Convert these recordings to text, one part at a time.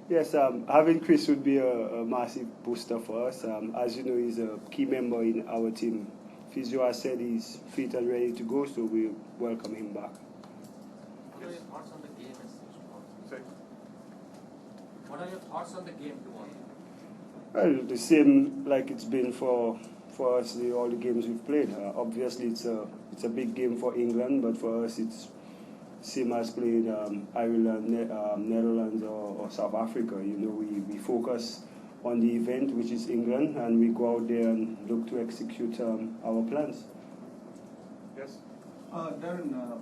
Yes, having Chris would be a massive booster for us. As you know, he's a key member in our team. Physio has said he's fit and ready to go, so we welcome him back. What are your thoughts on the game as such? Sorry? What are your thoughts on the game tomorrow? Well, the same like it's been for us all the games we've played. Obviously, it's a big game for England, but for us it's same as playing Ireland, Netherlands, or South Africa. You know, we focus on the event, which is England, and we go out there and look to execute our plans. Yes. Darren,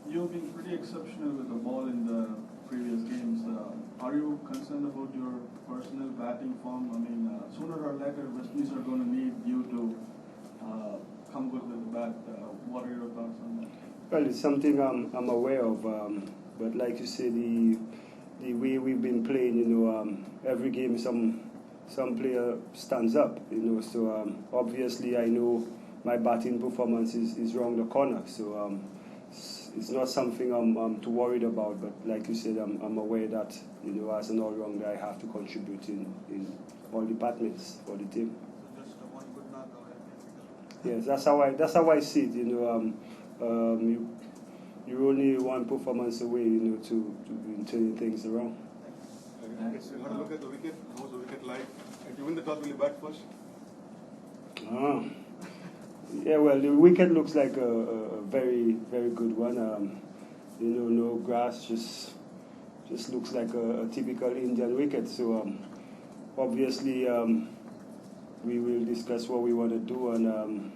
you've been pretty exceptional with the ball in the previous games. Are you concerned about your personal batting form? I mean, sooner or later, West Indies are going to need you to come good with the bat. What are your thoughts on that? Well, it's something I'm aware of, but like you say, the way we've been playing, you know, every game some player stands up, you know. So obviously, I know my batting performance is round the corner. So it's not something I'm too worried about. But like you said, I'm aware that, you know, as an all-rounder, I have to contribute in all departments for the team. So just one good knock out. Yes, that's how I see it. You know, you're only one performance away, you know, to turning things around. Yes, you have to look at the wicket. How's the wicket like? And you win the toss, will you bat first? Yeah, well, the wicket looks like a very, very good one. You know, no grass, just looks like a typical Indian wicket. So obviously, we will discuss what we want to do, and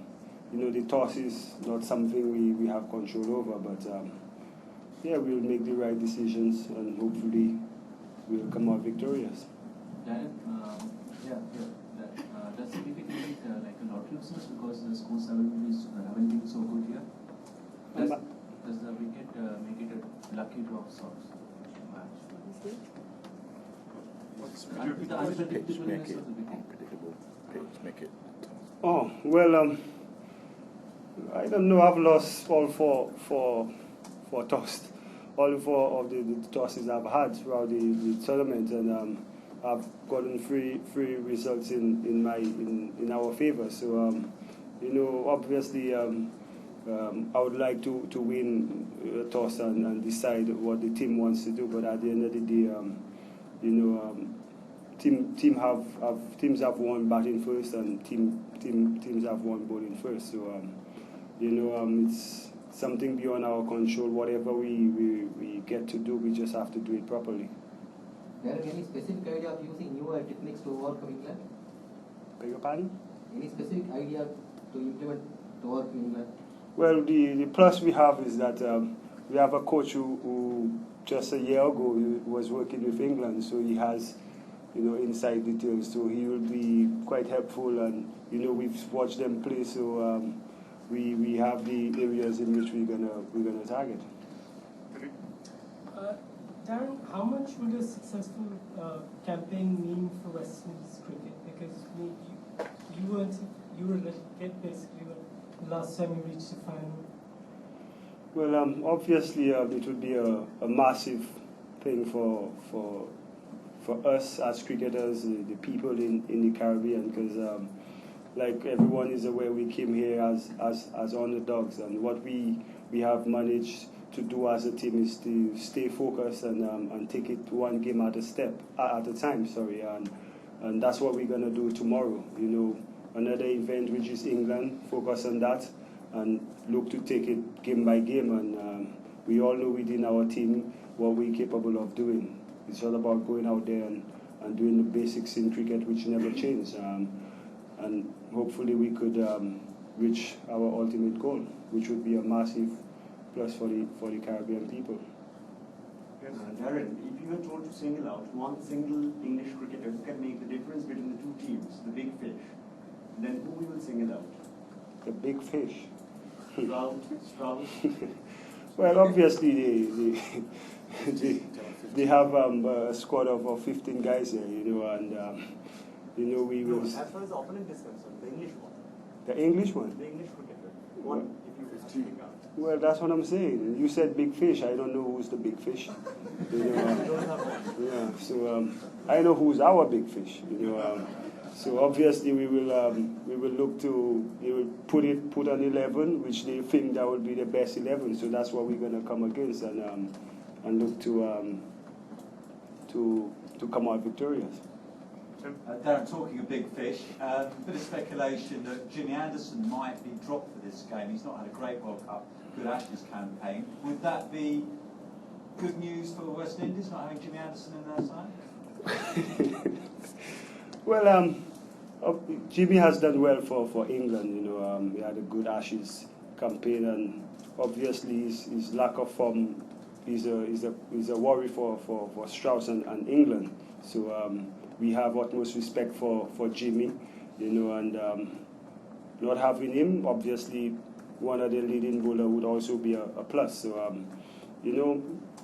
you know, the toss is not something we have control over, but yeah, we'll make the right decisions, and hopefully we'll come out victorious. Darren, does the wicket make like a lottery business because the scores haven't been so good here? Does the wicket make it a lucky draw of sorts match? The unpredictableness of the wicket. Unpredictable. Make it. Oh well, I don't know. I've lost all four tosses. All four of the tosses I've had throughout the tournament, and I've gotten three results in our favor. So you know, obviously, I would like to win a toss and decide what the team wants to do. But at the end of the day, you know, teams have won batting first, and teams have won bowling first. So you know, it's something beyond our control. Whatever we get to do, we just have to do it properly. There any specific idea of using newer techniques to overcome England? Beg your pardon? Any specific idea to implement to overcome England? Well, the plus we have is that we have a coach who just a year ago was working with England, so he has, you know, inside details. So he will be quite helpful, and you know, we've watched them play, so we have the areas in which we're gonna target. Darren, how much would a successful campaign mean for West Indies cricket? Because you were get basically the last time you reached the final. Well, obviously, it would be a massive thing for us as cricketers, the people in the Caribbean, because like everyone is aware, we came here as underdogs, and what we have managed to do as a team is to stay focused and take it one game at a time. And that's what we're gonna do tomorrow. You know, another event which is England. Focus on that and look to take it game by game. And we all know within our team what we're capable of doing. It's all about going out there and doing the basics in cricket, which never change. And hopefully we could reach our ultimate goal, which would be a massive plus for the Caribbean people. Darren, if you were told to single out one single English cricketer who can make the difference between the two teams, the big fish, then who we will single out? The big fish. Strauss. Well, obviously they have a squad of 15 guys here, you know, and you know we will. As far as the opponent is concerned, the English one. The English one. The English cricketer. One. If His team. Well, that's what I'm saying. You said big fish. I don't know who's the big fish. You know, yeah. So I know who's our big fish. You know. So obviously we will look to put an 11 which they think that will be the best 11. So that's what we're going to come against and look to come out victorious. Darren, talking of big fish, bit of speculation that Jimmy Anderson might be dropped for this game. He's not had a great World Cup, good Ashes campaign. Would that be good news for the West Indies, not having Jimmy Anderson in their side? Well, Jimmy has done well for England. You know, he had a good Ashes campaign, and obviously his lack of form is a worry for Strauss and England. So we have utmost respect for Jimmy, you know, and not having him, obviously, one of the leading bowler would also be a plus. So, you know,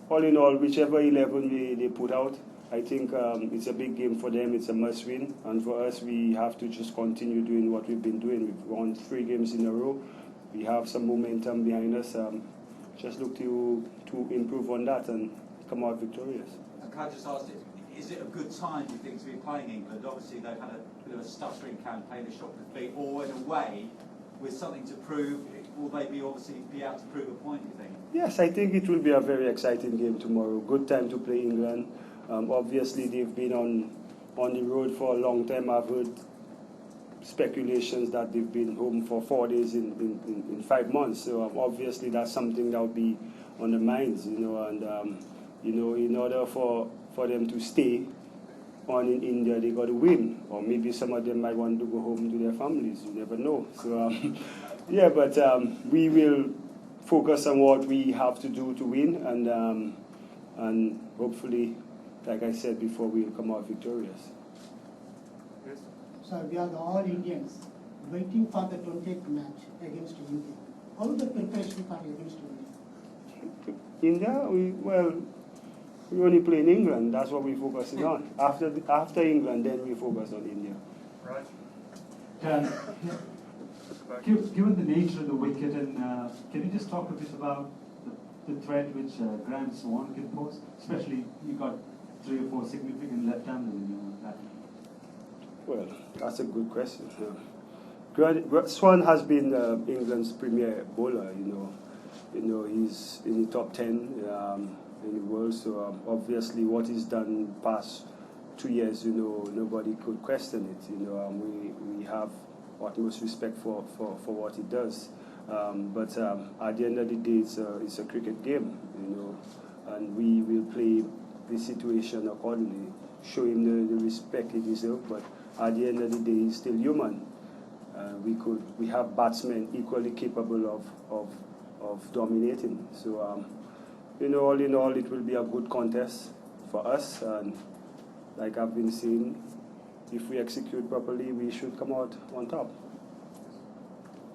all in all, whichever 11 they put out, I think it's a big game for them. It's a must-win, and for us, we have to just continue doing what we've been doing. We've won 3 games in a row. We have some momentum behind us. Just look to improve on that and come out victorious. And can I just ask, is it a good time, do you think, to be playing England? Obviously, they've had a bit of a stuttering campaign, a shot with feet, or in a way, with something to prove, will they be out to prove a point, do you think? Yes, I think it will be a very exciting game tomorrow. Good time to play England. Obviously, they've been on the road for a long time. I've heard speculations that they've been home for 4 days in 5 months. So obviously, that's something that will be on the minds, you know. And you know, in order for them to stay on in India, they got to win, or maybe some of them might want to go home to their families. You never know. So yeah, but we will focus on what we have to do to win, and hopefully, like I said before, we'll come out victorious. Yes. So we are the all Indians waiting for the 20th match against India. How is the preparation for against India? India, we only play in England. That's what we're focusing on. After England, then we focus on India. Right. Dan, given the nature of the wicket, and can you just talk a bit about the threat which Grant Swan can pose? Especially, you got 3 or 4 significant left-handers in your batting. Well, that's a good question. Swan has been England's premier bowler. You know, he's in the top 10 in the world. So obviously, what he's done past 2 years, you know, nobody could question it. You know, we have utmost respect for what he does. But at the end of the day, it's a cricket game, you know, and we will play the situation accordingly, show him the respect he deserves. But at the end of the day, he's still human. We have batsmen equally capable of dominating. So you know, all in all, it will be a good contest for us. And like I've been saying, if we execute properly, we should come out on top.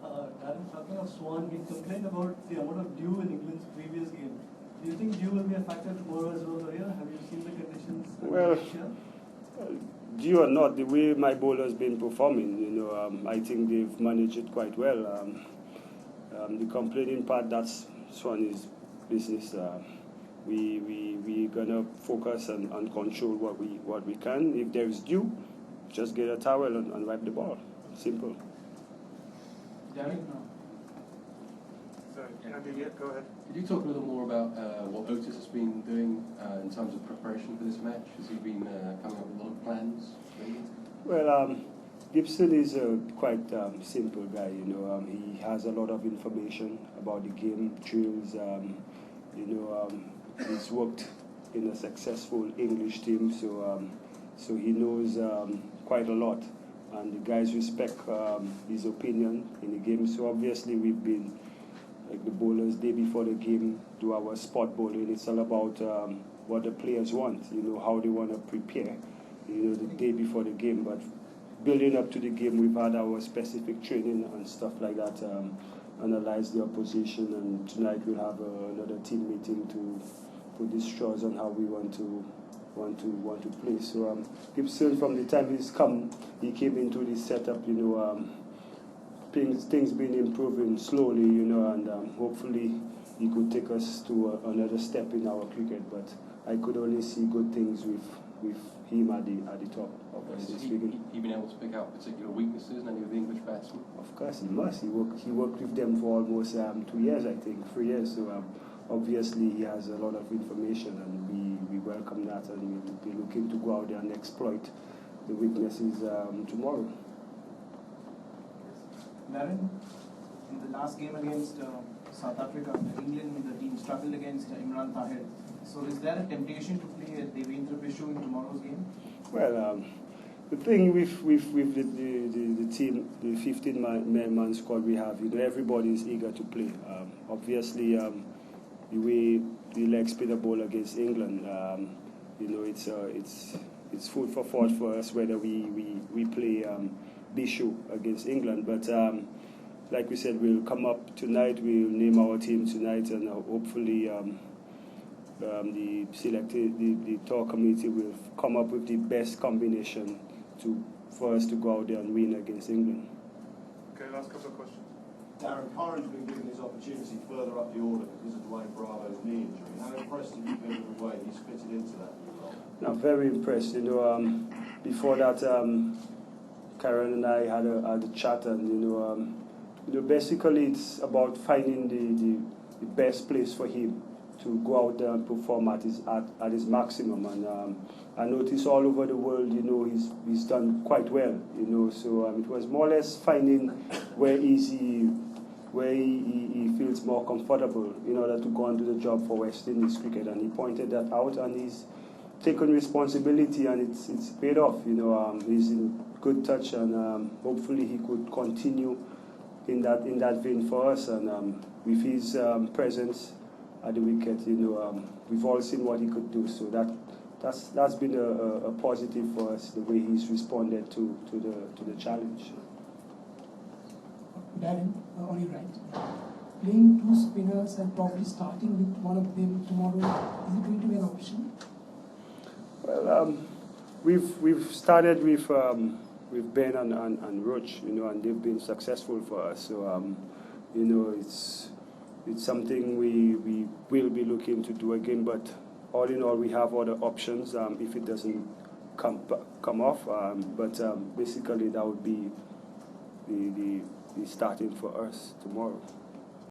Darren, talking of Swan, we complained about the amount of dew in England's previous game. Do you think dew will be a factor tomorrow as well, Maria? Have you seen the conditions? Well, dew or not, the way my bowler's been performing, you know, I think they've managed it quite well. The complaining part, that's Swan's business. We're gonna focus and control what we can. If there is dew, just get a towel and wipe the ball. Simple. Darren? Sorry, Andy, yeah, go ahead. Could you talk a little more about what Otis has been doing in terms of preparation for this match? Has he been coming up with a lot of plans? Well, Gibson is a quite simple guy, you know. He has a lot of information about the game, drills. You know, he's worked in a successful English team, so he knows quite a lot. And the guys respect his opinion in the game. So obviously we've been, like the bowlers, day before the game, do our spot bowling. It's all about what the players want, you know, how they want to prepare, you know, the day before the game. But building up to the game, we've had our specific training and stuff like that, analyze the opposition, and tonight we'll have another team meeting to put the straws on how we want to play. So Gibson, from the time he came into this setup, you know, things been improving slowly, and hopefully he could take us to another step in our cricket. But I could only see good things with him at the top of us. Has he been able to pick out particular weaknesses in any of the English batsmen? Of course, he must. He worked with them for almost 2 years, I think, 3 years. So obviously he has a lot of information, and we welcome that, and we'll be looking to go out there and exploit the weaknesses tomorrow. Darren, in the last game against South Africa, England, the team struggled against Imran Tahir. So is there a temptation to play Devendra Pishu in tomorrow's game? Well, the thing with the team, the 15-man squad we have, everybody is eager to play. Obviously, the way the leg spinner ball against England, it's food for thought for us whether we play Bishu against England. But like we said, we'll come up tonight. We'll name our team tonight, and hopefully the tour committee will come up with the best combination for us to go out there and win against England. Okay, last couple of questions. Darren, Curran's been given his opportunity further up the order because of Dwayne Bravo's knee injury. How impressed have you been with the way he's fitted into that new role? I'm very impressed. Before that, Karen and I had a chat, and basically it's about finding the best place for him to go out there and perform at his maximum. And I notice all over the world, he's done quite well. So it was more or less finding where he feels more comfortable in order to go and do the job for West Indies cricket. And he pointed that out, and he's taken responsibility, and it's paid off. He's in good touch, and hopefully he could continue in that vein for us. And with his presence at the wicket, we've all seen what he could do. So that's been a positive for us, the way he's responded to the challenge. Darren, on your right, playing two spinners and probably starting with one of them tomorrow, is it going to be an option? Well, we've started with Ben and Roach, and they've been successful for us. So it's something we will be looking to do again. But all in all, we have other options if it doesn't come off. But basically, that would be the starting for us tomorrow.